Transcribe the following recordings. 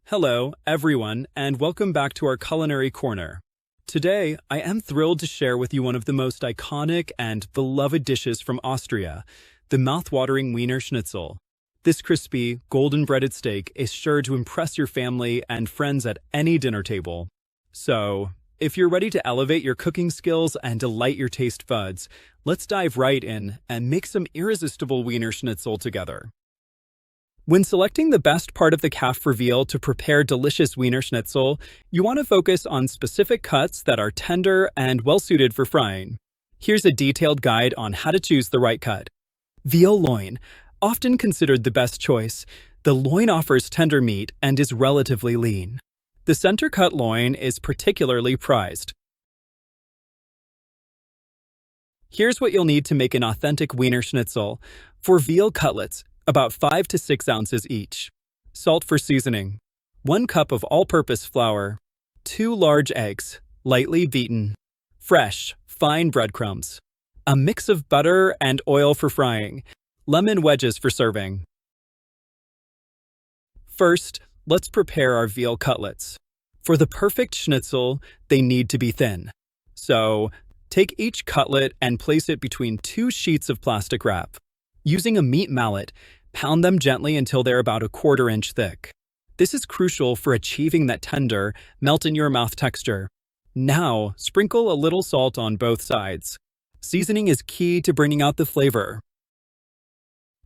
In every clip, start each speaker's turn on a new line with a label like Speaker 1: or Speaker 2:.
Speaker 1: Hello, everyone, and welcome back to our Culinary Corner. Today, I am thrilled to share with you one of the most iconic and beloved dishes from Austria, the mouthwatering Wiener Schnitzel. This crispy, golden-breaded steak is sure to impress your family and friends at any dinner table. So, if you're ready to elevate your cooking skills and delight your taste buds, let's dive right in and make some irresistible Wiener Schnitzel together. When selecting the best part of the calf for veal to prepare delicious Wiener Schnitzel, you want to focus on specific cuts that are tender and well-suited for frying. Here's a detailed guide on how to choose the right cut. Veal loin, often considered the best choice, the loin offers tender meat and is relatively lean. The center-cut loin is particularly prized. Here's what you'll need to make an authentic Wiener Schnitzel. For veal cutlets, about 5 to 6 ounces each. Salt for seasoning. 1 cup of all-purpose flour. 2 large eggs, lightly beaten. Fresh, fine breadcrumbs. A mix of butter and oil for frying. Lemon wedges for serving. First, let's prepare our veal cutlets. For the perfect schnitzel, they need to be thin. So, take each cutlet and place it between 2 sheets of plastic wrap. Using a meat mallet, pound them gently until they're about 1/4 inch thick. This is crucial for achieving that tender, melt-in-your-mouth texture. Now, sprinkle a little salt on both sides. Seasoning is key to bringing out the flavor.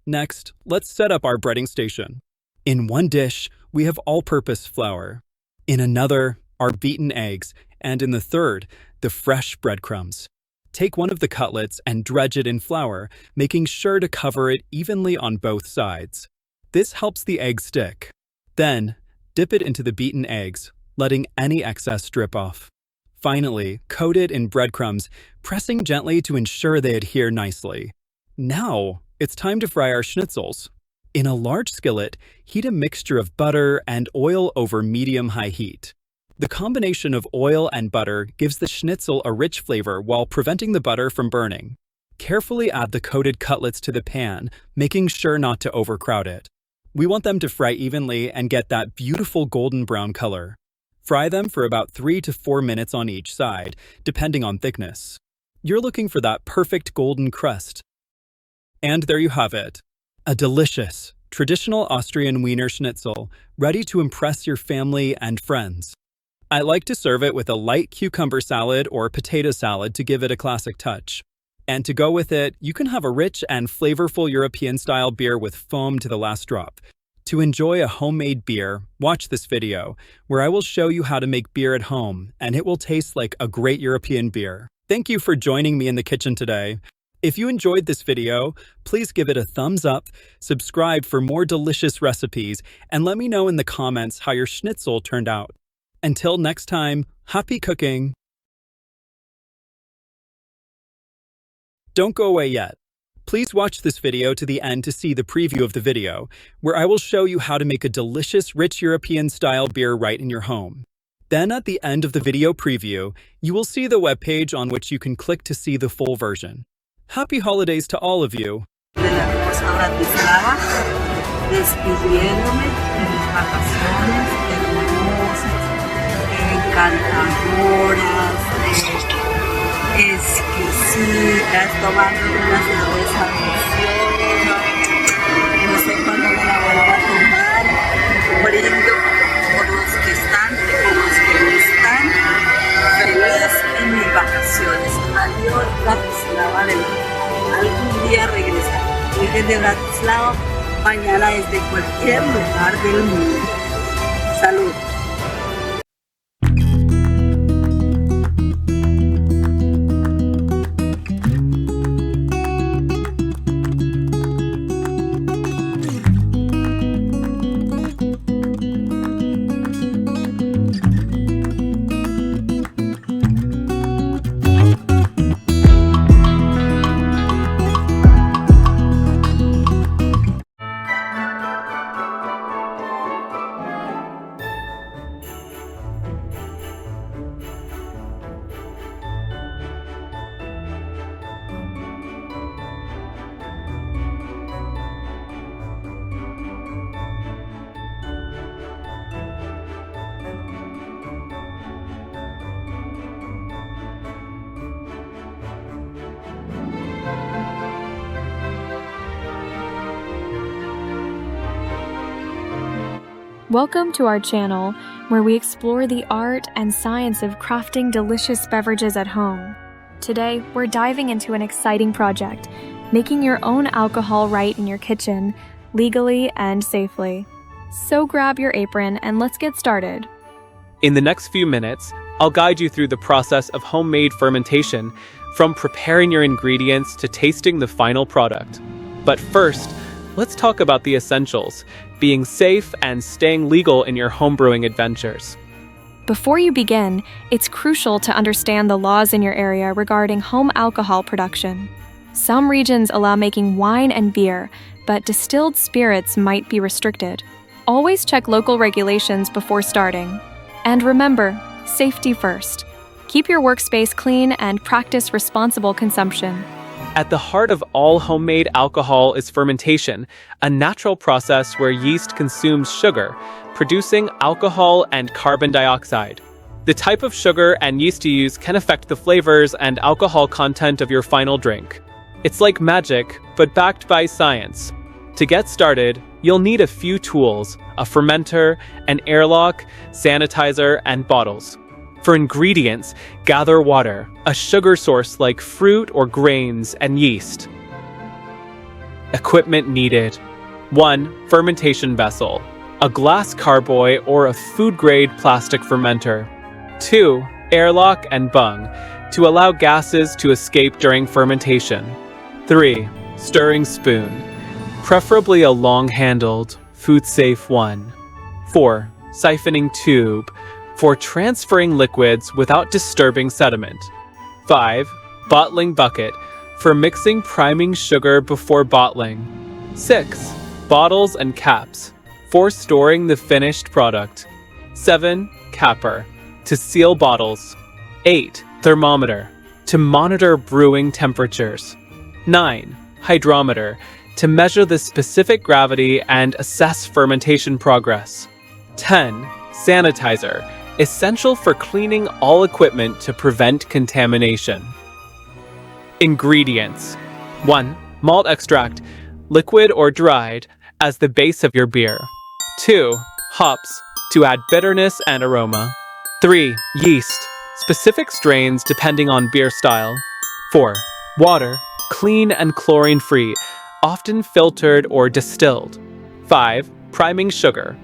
Speaker 1: Next, let's set up our breading station. In one dish, we have all-purpose flour. In another, our beaten eggs, and in the third, the fresh breadcrumbs. Take one of the cutlets and dredge it in flour, making sure to cover it evenly on both sides. This helps the egg stick. Then, dip it into the beaten eggs, letting any excess drip off. Finally, coat it in breadcrumbs, pressing gently to ensure they adhere nicely. Now, it's time to fry our schnitzels. In a large skillet, heat a mixture of butter and oil over medium-high heat. The combination of oil and butter gives the schnitzel a rich flavor while preventing the butter from burning. Carefully add the coated cutlets to the pan, making sure not to overcrowd it. We want them to fry evenly and get that beautiful golden brown color. Fry them for about 3 to 4 minutes on each side, depending on thickness. You're looking for that perfect golden crust. And there you have it. A delicious, traditional Austrian Wiener Schnitzel, ready to impress your family and friends. I like to serve it with a light cucumber salad or potato salad to give it a classic touch. And to go with it, you can have a rich and flavorful European-style beer with foam to the last drop. To enjoy a homemade beer, watch this video, where I will show you how to make beer at home, and it will taste like a great European beer. Thank you for joining me in the kitchen today. If you enjoyed this video, please give it a thumbs up, subscribe for more delicious recipes, and let me know in the comments how your schnitzel turned out. Until next time, happy cooking! Don't go away yet. Please watch this video to the end to see the preview of the video, where I will show you how to make a delicious, rich European-style beer right in your home. Then at the end of the video preview, you will see the webpage on which you can click to see the full version. Happy holidays to all of you!
Speaker 2: Encantadoras, exquisitas, tomando una cerveza deliciosa. No sé cuándo me la vuelva a tomar. Brindo por los que están y por los que no están. Feliz en mis vacaciones. Adiós, Bratislava del mundo. Algún día regresaré. Hoy desde Bratislava, mañana desde cualquier lugar del mundo. Salud.
Speaker 3: Welcome to our channel, where we explore the art and science of crafting delicious beverages at home. Today, we're diving into an exciting project, making your own alcohol right in your kitchen, legally and safely. So grab your apron and let's get started.
Speaker 4: In the next few minutes, I'll guide you through the process of homemade fermentation, from preparing your ingredients to tasting the final product. But first, let's talk about the essentials, being safe and staying legal in your homebrewing adventures.
Speaker 3: Before you begin, it's crucial to understand the laws in your area regarding home alcohol production. Some regions allow making wine and beer, but distilled spirits might be restricted. Always check local regulations before starting. And remember, safety first. Keep your workspace clean and practice responsible consumption.
Speaker 4: At the heart of all homemade alcohol is fermentation, a natural process where yeast consumes sugar, producing alcohol and carbon dioxide. The type of sugar and yeast you use can affect the flavors and alcohol content of your final drink. It's like magic, but backed by science. To get started, you'll need a few tools: a fermenter, an airlock, sanitizer, and bottles. For ingredients, gather water, a sugar source like fruit or grains, and yeast. Equipment needed: 1. Fermentation vessel, a glass carboy or a food-grade plastic fermenter. 2. Airlock and bung, to allow gases to escape during fermentation. 3. Stirring spoon, preferably a long-handled, food-safe one. 4. Siphoning tube, for transferring liquids without disturbing sediment. 5. Bottling bucket, for mixing priming sugar before bottling. 6. Bottles and caps, for storing the finished product. 7. Capper, to seal bottles. 8. Thermometer, to monitor brewing temperatures. 9. Hydrometer, to measure the specific gravity and assess fermentation progress. 10. Sanitizer, essential for cleaning all equipment to prevent contamination. Ingredients: 1. Malt extract, liquid or dried, as the base of your beer. 2. Hops, to add bitterness and aroma. 3. Yeast, specific strains depending on beer style. 4. Water, clean and chlorine-free, often filtered or distilled. 5. Priming sugar,